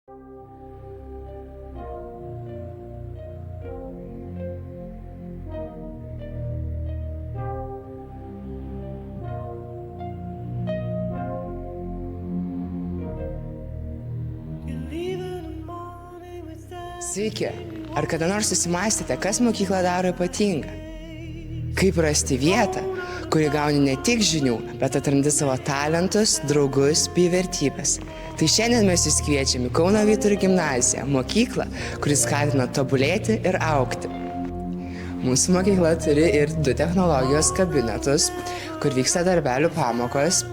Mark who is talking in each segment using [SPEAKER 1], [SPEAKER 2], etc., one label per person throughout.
[SPEAKER 1] Sveiki, ar kada nors susimąstėte, kas mokyklą daro ypatingą? Kaip rasti vietą, kuri gauni ne tik žinių, bet atrandi savo talentus, draugus bei vertybės. Tai šiandien mes jūs kviečiame Kauno Vyturio gimnaziją, mokyklą, kuris skatina tobulėti ir augti. Mūsų mokykla turi ir 2 technologijos kabinetus, kur vyksta darbelių pamokos.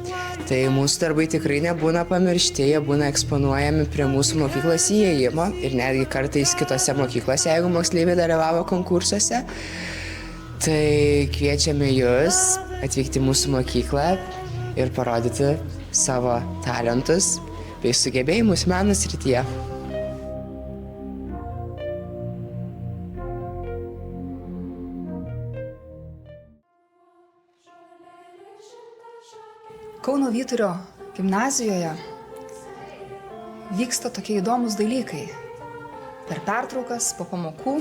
[SPEAKER 1] Tai mūsų darbai tikrai nebūna pamiršti, jie būna eksponuojami prie mūsų mokyklos įėjimo ir netgi kartais kitose mokyklose, jeigu moksleiviai dalyvavo konkursuose. Tai kviečiame jūs atvykti į mūsų mokyklą ir parodyti savo talentus bei sugebėjimus meno srityje.
[SPEAKER 2] Kauno Vyturio gimnazijoje vyksta tokie įdomus dalykai. Per pertraukas, po pamokų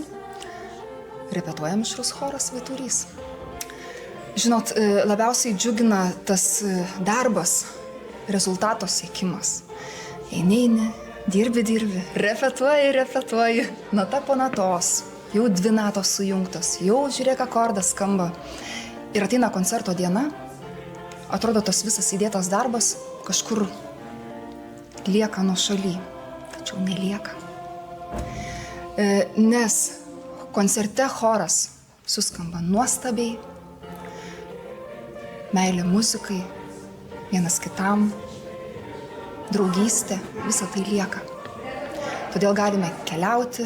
[SPEAKER 2] repetuoja mišrus choras Vyturys. Žinot, labiausiai džiugina tas darbas, rezultato siekimas. Eini, dirbi, repetuoji, nata po natos, jau 2 natos sujungtos, jau žiūrėk akordas skamba. Ir ateina koncerto diena. Atrodo, tas visas įdėtas darbas kažkur lieka nuošaly, tačiau nelieka. Nes koncerte choras suskamba nuostabiai, meilė muzikai, vienas kitam, draugystė, visa tai lieka. Todėl galime keliauti,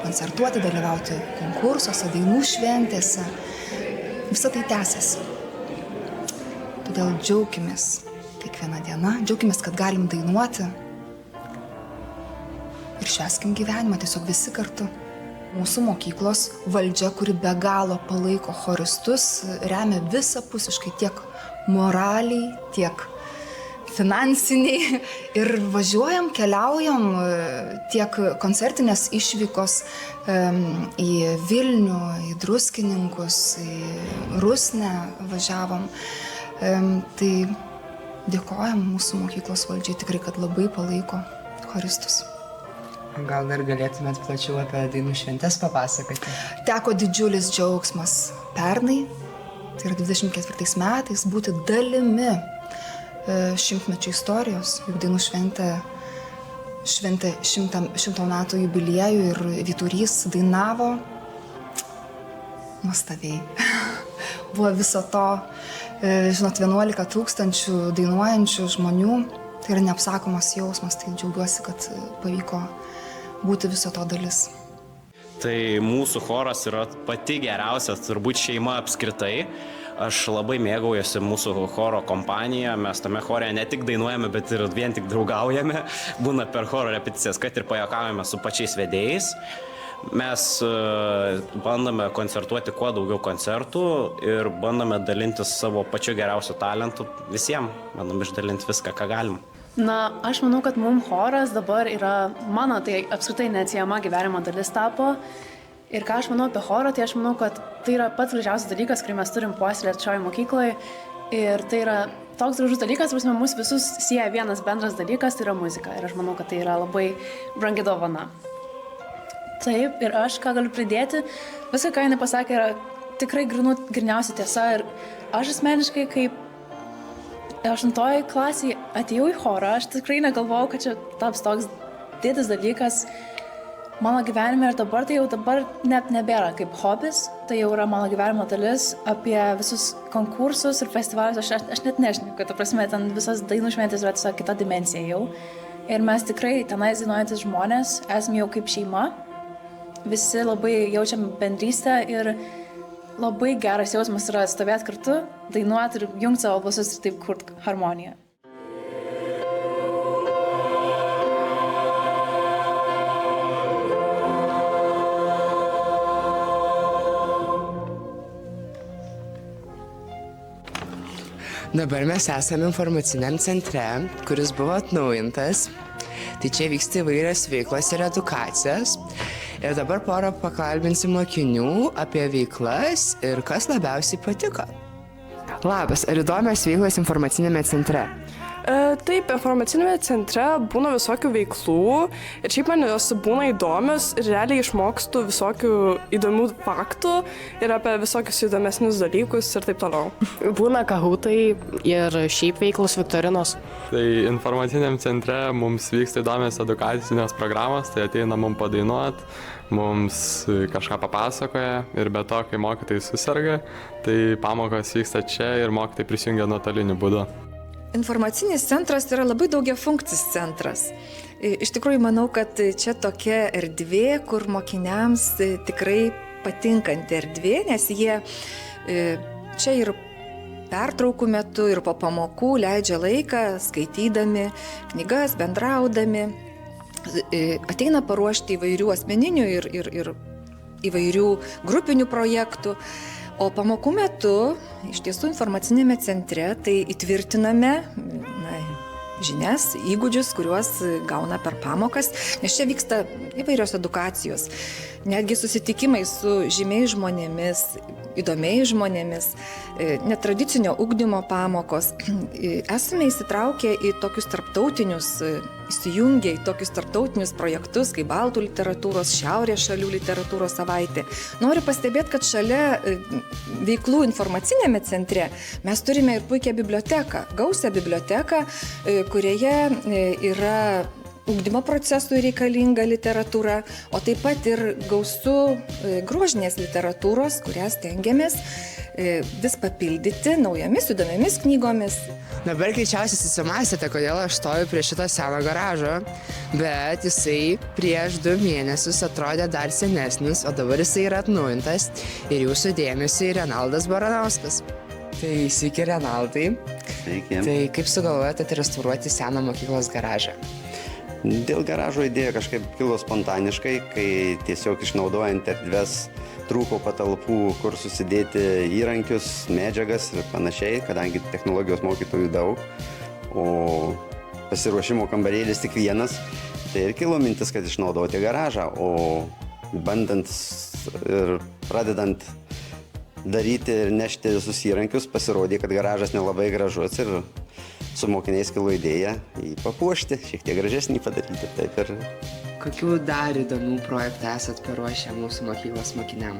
[SPEAKER 2] koncertuoti, dalyvauti konkursuose, dainų šventėse, visa tai tęsiasi. Todėl džiaukimės kiekvieną dieną, džiaukimės, kad galim dainuoti ir švęskim gyvenimą tiesiog visi kartu. Mūsų mokyklos valdžia, kuri be galo palaiko choristus, remia visapusiškai tiek moraliai, tiek finansiniai ir važiuojam, keliaujam tiek koncertinės išvykos į Vilnių, į Druskininkus, į Rusnę važiavom. Tai dėkojam mūsų mokyklos valdžiai tikrai, kad labai palaiko choristus.
[SPEAKER 1] Gal dar galėtumėt plačiau apie dainų šventes papasakoti?
[SPEAKER 2] Teko didžiulis džiaugsmas pernai, tai yra 24 metais, būti dalimi 100-mečio istorijos, juk dainų šventė 100 metų jubiliejų ir Vyturys dainavo nuostabiai. Buvo viso to, žinot, 11 000 dainuojančių žmonių, tai yra neapsakomas jausmas, tai džiaugiuosi, kad pavyko būti viso to dalis.
[SPEAKER 3] Tai mūsų choras yra pati geriausia, turbūt šeima apskritai. Aš labai mėgaujuosi mūsų choro kompanija, mes tame chore ne tik dainuojame, bet ir vien tik draugaujame. Būna per choro repeticijas, kad ir pajuokaujame su pačiais vedėjais. Mes bandome koncertuoti kuo daugiau koncertų ir bandome dalintis savo pačiu geriausiu talentu visiems. Bandom išdalinti viską, ką galim.
[SPEAKER 4] Na, aš manau, kad mums choras dabar yra mano, tai apskritai neatsiejama gyvenimo dalis tapo. Ir ką aš manau apie chorą, tai aš manau, kad tai yra pats gražiausias dalykas, kurį mes turim puoselėti šioje mokykloje. Ir tai yra toks gražus dalykas, prasme, mus visus sieja vienas bendras dalykas, tai yra muzika. Ir aš manau, kad tai yra labai brangi dovana. Taip, ir aš ką galiu pridėti, viską, ką jinai pasakė, yra tikrai griniausia tiesa. Ir aš asmeniškai, kaip 8 klasėje atėjau į chorą, aš tikrai negalvojau, kad čia taps toks didelis dalykas mano gyvenime. Ir dabar tai jau net nebėra kaip hobis, tai jau yra mano gyvenimo dalis. Apie visus konkursus ir festivalius aš net nežinau, kad, prasme, ten visas dainų šventės yra tiesiog kita dimensija jau. Ir mes tikrai tenais dainuojantis žmonės esame jau kaip šeima. Visi labai jaučiam bendrystę ir labai geras jausmas yra stovėti kartu, dainuoti ir jungti savo balsus ir taip kurti harmoniją.
[SPEAKER 1] Dabar mes esame informaciniam centre, kuris buvo atnaujintas. Tai čia vyksta įvairios veiklos ir edukacijos. Ir dabar porą pakalbinsim mokinių apie veiklas ir kas labiausiai patiko. Labas, ar įdomios veiklos informacinėme centre?
[SPEAKER 5] Taip, informacinėme centre būna visokių veiklų ir šiaip man jos būna įdomios ir realiai išmokstu visokių įdomių faktų ir apie visokius įdomesnius dalykus ir taip toliau.
[SPEAKER 6] Būna kahutai ir šiaip veiklos viktorinos.
[SPEAKER 7] Tai informaciniam centre mums vyksta įdomios edukacinės programos, tai ateina mums padainuot, mums kažką papasakoja ir be to, kai mokytojai susirga, tai pamokos vyksta čia ir mokytojai prisijungia nuotoliniu būdu.
[SPEAKER 8] Informacinis centras yra labai daugiafunkcis centras. Iš tikrųjų, manau, kad čia tokia erdvė, kur mokiniams tikrai patinkanti erdvė, nes jie čia ir pertraukų metu, ir po pamokų leidžia laiką skaitydami knygas, bendraudami, ateina paruošti įvairių asmeninių ir įvairių grupinių projektų. O pamokų metu, iš tiesų informacinėme centre, tai įtvirtiname žinias, įgūdžius, kuriuos gauna per pamokas, nes čia vyksta įvairios edukacijos, netgi susitikimai su žymiais žmonėmis, įdomiais žmonėmis, netradicinio ugdymo pamokos. Esame įsitraukę į tokius tarptautinius, įsijungę į tokius tarptautinius projektus, kaip Baltų literatūros, Šiaurės šalių literatūros savaitė. Noriu pastebėti, kad šalia veiklų informacinėme centre mes turime ir puikią biblioteką, gausią biblioteką, kurioje yra ugdymo procesui reikalinga literatūra, o taip pat ir gausu grožinės literatūros, kurias stengiamės vis papildyti naujomis įdomiamis knygomis.
[SPEAKER 1] Dabar greičiausiai susimąstėte, kodėl aš stoju prie šito seno garažo, bet jisai prieš 2 mėnesius atrodė dar senesnis, o dabar jisai yra atnaujintas ir jūsų dėmesiui Renaldas Baranauskas. Tai sveiki, Renaldai.
[SPEAKER 9] Sveiki.
[SPEAKER 1] Tai kaip sugalvojate restauruoti seną mokyklos garažą?
[SPEAKER 9] Dėl garažo idėja kažkaip kilo spontaniškai, kai tiesiog išnaudojant erdves trūko patalpų, kur susidėti įrankius, medžiagas ir panašiai, kadangi technologijos mokytojų daug, o pasiruošimo kambarėlis tik vienas, tai ir kilo mintis, kad išnaudoti garažą, o bandant ir pradedant daryti ir nešti visus įrankius, pasirodė, kad garažas nelabai gražus ir su mokiniais kilo idėja jį papuošti, šiek tiek gražesnį padaryti. Taip ir...
[SPEAKER 1] Kokių dar įdomių projektų esat paruošę mūsų mokyklos mokiniam?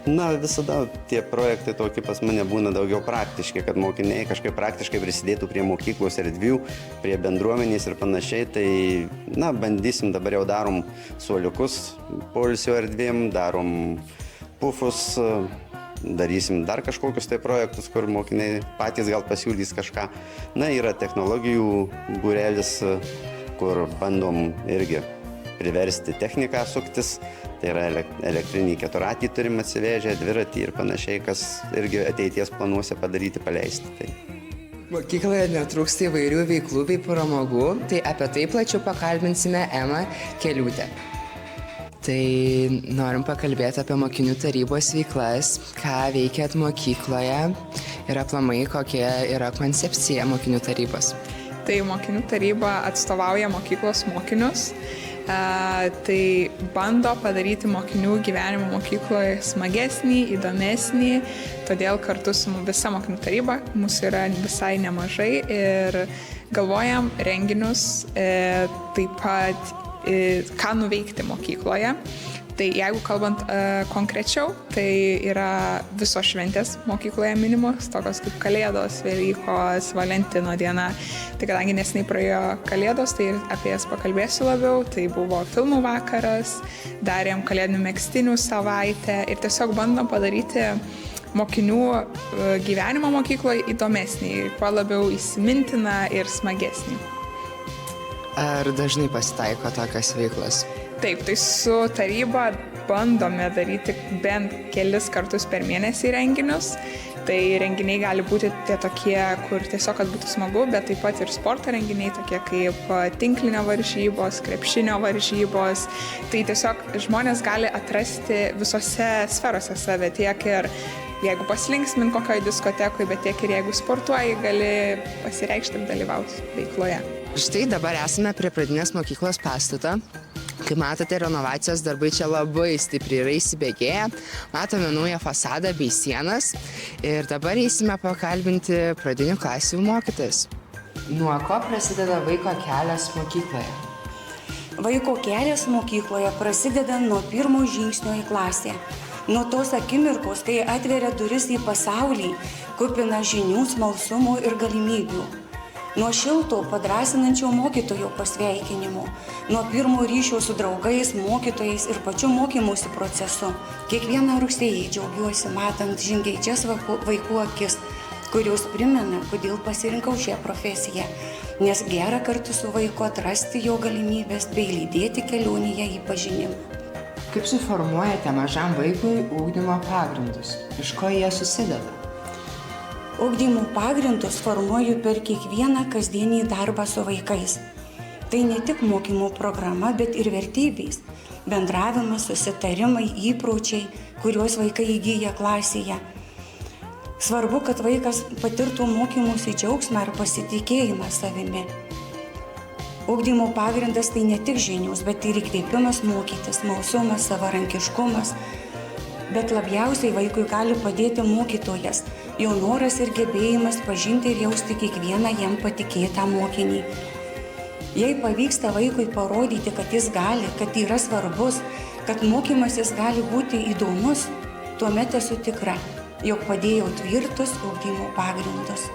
[SPEAKER 9] Na, visada tie projektai tokie pas mane būna daugiau praktiški, kad mokiniai kažkaip praktiškai prisidėtų prie mokyklos erdvių, prie bendruomenės ir panašiai. Tai, na, bandysim, dabar jau darom suoliukus poilsio erdvėm, darom pufus, darysim dar kažkokius tai projektus, kur mokiniai patys gal pasiūlys kažką. Na, yra technologijų būrelis, kur bandom irgi priversti techniką suktis. Tai yra elektrinį keturatį turim atsivežę, dviratį ir panašiai, kas irgi ateities planuose padaryti, paleisti. Tai.
[SPEAKER 1] Mokykloje netrūksta įvairių veiklų bei pramogų, tai apie tai plačiau pakalbinsime Emą Keliūtę. Tai norim pakalbėti apie mokinių tarybos veiklas, ką veikiat mokykloje ir aplamai kokia yra koncepcija mokinių tarybos.
[SPEAKER 10] Tai mokinių taryba atstovauja mokyklos mokinius, tai bando padaryti mokinių gyvenimą mokykloje smagesnį, įdomesnį, todėl kartu su visa mokinių taryba mūsų yra visai nemažai ir galvojam renginius, taip pat ką nuveikti mokykloje. Tai jeigu kalbant konkrečiau, tai yra visos šventės mokykloje minimos, tokios kaip Kalėdos, Velykos, Valentino diena. Tai kadangi neseniai praėjo Kalėdos, tai apie jas pakalbėsiu labiau. Tai buvo filmų vakaras, darėm kalėdinių megztinių savaitę ir tiesiog bandom padaryti mokinių gyvenimą mokykloje įdomesnį, kuo labiau įsimintiną ir smagesnį.
[SPEAKER 1] Ar dažnai pasitaiko tokios veiklos?
[SPEAKER 10] Taip, tai su taryba bandome daryti bent kelis kartus per mėnesį renginius. Tai renginiai gali būti tie tokie, kur tiesiog, kad būtų smagu, bet taip pat ir sporto renginiai, tokie kaip tinklinio varžybos, krepšinio varžybos. Tai tiesiog žmonės gali atrasti visose sferose save, tiek ir jeigu pasilinksmin kokioje diskotekoje, bet tiek ir jeigu sportuoji, gali pasireikšti ir dalyvauti veikloje.
[SPEAKER 1] Štai dabar esame prie pradinės mokyklos pastato. Kaip matote, renovacijos darbai čia labai stipriai yra įsibėgėję. Matome naują fasadą bei sienas. Ir dabar eisime pakalbinti pradinių klasių mokytojus. Nuo ko prasideda vaiko kelias mokykloje?
[SPEAKER 11] Vaiko kelias mokykloje prasideda nuo pirmo žingsnio į klasę. Nuo tos akimirkos, kai atveria duris į pasaulį, kupina žinių, smalsumo ir galimybių. Nuo šilto, padrasinančio mokytojo pasveikinimo, nuo pirmo ryšio su draugais, mokytojais ir pačiu mokymosi procesu. Kiekvieną rugsėjį džiaugiuosi matant žingeidžias vaikų akis, kurios primena, kodėl pasirinkau šią profesiją. Nes gera kartu su vaiku atrasti jo galimybės bei lydėti kelionėje į pažinimą.
[SPEAKER 1] Kaip suformuojate mažam vaikui ugdymo pagrindus? Iš ko jie susideda?
[SPEAKER 11] Ugdymo pagrindus formuoju per kiekvieną kasdienį darbą su vaikais. Tai ne tik mokymo programa, bet ir vertybės. Bendravimas, susitarimai, įpročiai, kuriuos vaikai įgyja klasėje. Svarbu, kad vaikas patirtų mokymosi džiaugsmą ir pasitikėjimą savimi. Ugdymo pagrindas tai ne tik žinios, bet ir įkvėpimas mokytis, smalsumas, savarankiškumas. Bet labiausiai vaikui gali padėti mokytojas, jo noras ir gebėjimas pažinti ir jausti kiekvieną jam patikėtą mokinį. Jei pavyksta vaikui parodyti, kad jis gali, kad yra svarbus, kad mokymasis gali būti įdomus, tuomet esu tikra, jog padėjau tvirtus ugdymo pagrindus.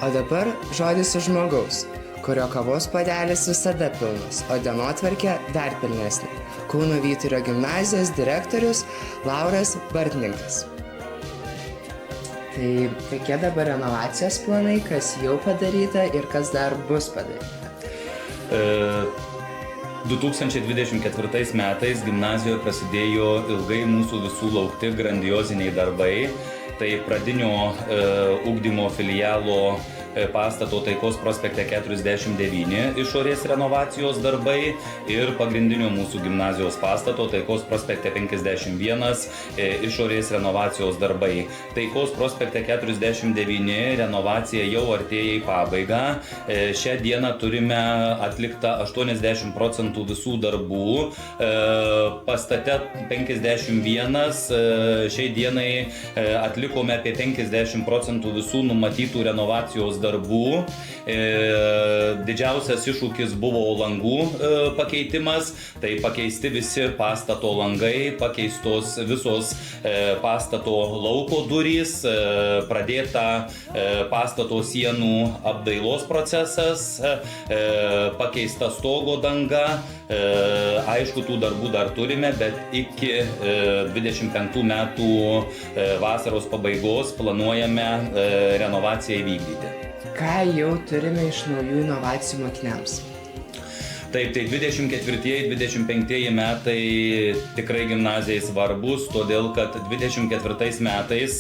[SPEAKER 1] O dabar žodis iš žmogaus, kurio kavos puodelis visada pilnas, o dienotvarkė dar pilnesnė. Kauno Vyturio gimnazijos direktorius Lauras Bartninkas. Tai kokie dabar renovacijos planai, kas jau padaryta ir kas dar bus padaryta?
[SPEAKER 12] 2024 metais gimnazijoje prasidėjo ilgai mūsų visų laukti grandioziniai darbai. Tai pradinio ugdymo filialo pastato Taikos prospekte 49 išorės renovacijos darbai ir pagrindinio mūsų gimnazijos pastato Taikos prospekte 51 išorės renovacijos darbai. Taikos prospekte 49 renovacija jau artėja į pabaigą. Šią dieną turime atliktą 80% visų darbų. Pastate 51 šiai dienai atlikome apie 50% visų numatytų renovacijos darbų. Didžiausias iššūkis buvo langų pakeitimas, tai pakeisti visi pastato langai, pakeistos visos pastato lauko durys, pradėta pastato sienų apdailos procesas, pakeista stogo danga. Aišku, tų darbų dar turime, bet iki 25 metų vasaros pabaigos planuojame renovaciją įvykdyti.
[SPEAKER 1] Ką jau turime iš naujų inovacijų mokiniams?
[SPEAKER 12] Taip, tai 24-25 metai tikrai gimnazijai svarbus, todėl kad 24 metais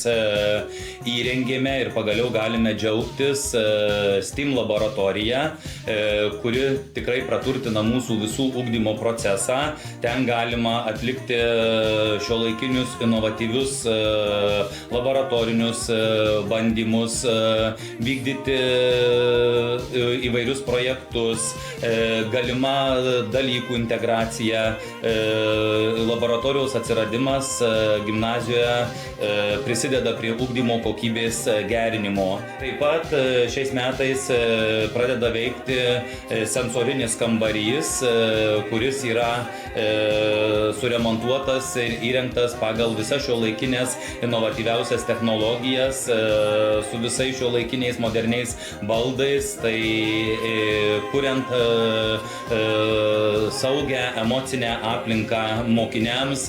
[SPEAKER 12] įrengėme ir pagaliau galime džiaugtis STEAM laboratoriją, kuri tikrai praturtina mūsų visų ugdymo procesą. Ten galima atlikti šiuolaikinius inovatyvius laboratorinius bandymus, vykdyti įvairius projektus, galima dalykų integracija, laboratorijos atsiradimas gimnazijoje prisideda prie ugdymo kokybės gerinimo. Taip pat šiais metais pradeda veikti sensorinis kambarys, kuris yra suremontuotas ir įrengtas pagal visas šiuolaikinės inovatyviausias technologijas, su visais šiuolaikiniais moderniais baldais, tai kuriant saugią emocinę aplinką mokiniams,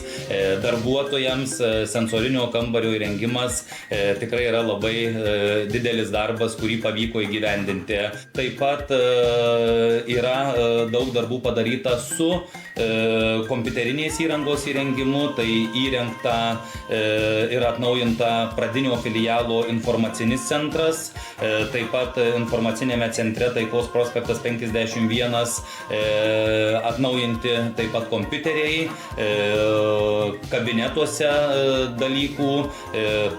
[SPEAKER 12] darbuotojams, sensorinio kambario įrengimas tikrai yra labai didelis darbas, kurį pavyko įgyvendinti. Taip pat yra daug darbų padaryta su kompiuterinės įrangos įrengimu, tai įrengta ir atnaujinta pradinio filialo informacinis centras. Taip pat informacinėme centre centre Taikos prospektas 51, atnaujinti taip pat kompiuteriai, kabinetuose dalykų,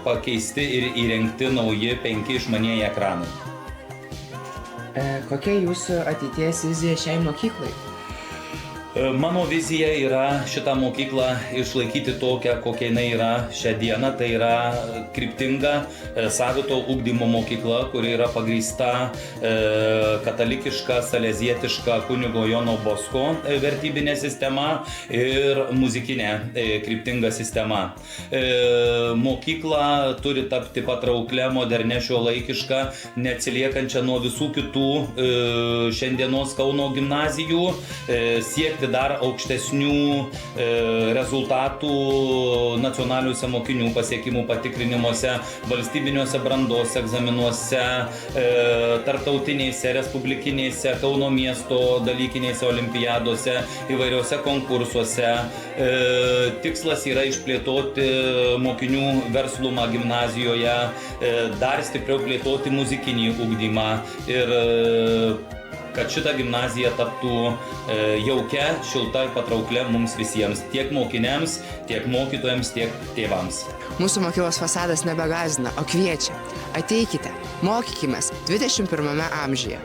[SPEAKER 12] pakeisti ir įrengti nauji 5 išmanieji ekranai.
[SPEAKER 1] Kokia jūsų ateities vizija šiai mokyklai?
[SPEAKER 12] Mano vizija yra šitą mokyklą išlaikyti tokią, kokia jinai yra šią dieną. Tai yra kryptinga savito ugdymo mokykla, kuri yra pagrįsta katalikiška, salezietiška kunigo Jono Bosko vertybinė sistema ir muzikinė kryptinga sistema. Mokykla turi tapti patrauklę, modernę, šiuolaikišką, neatsiliekančią nuo visų kitų šiandienos Kauno gimnazijų, siekti dar aukštesnių rezultatų nacionaliniuose mokinių pasiekimų patikrinimuose, valstybiniuose brandos egzaminuose, tarptautinėse, respublikinėse, Kauno miesto dalykinėse olimpiadose, įvairiuose konkursuose. Tikslas yra išplėtoti mokinių verslumą gimnazijoje, dar stipriau plėtoti muzikinį ugdymą ir kad šita gimnazija taptų jaukia, šilta ir patrauklė mums visiems, tiek mokiniams, tiek mokytojams, tiek tėvams.
[SPEAKER 1] Mūsų mokyklos fasadas nebegąsdina, o kviečia. Ateikite, mokykimės 21 amžiuje.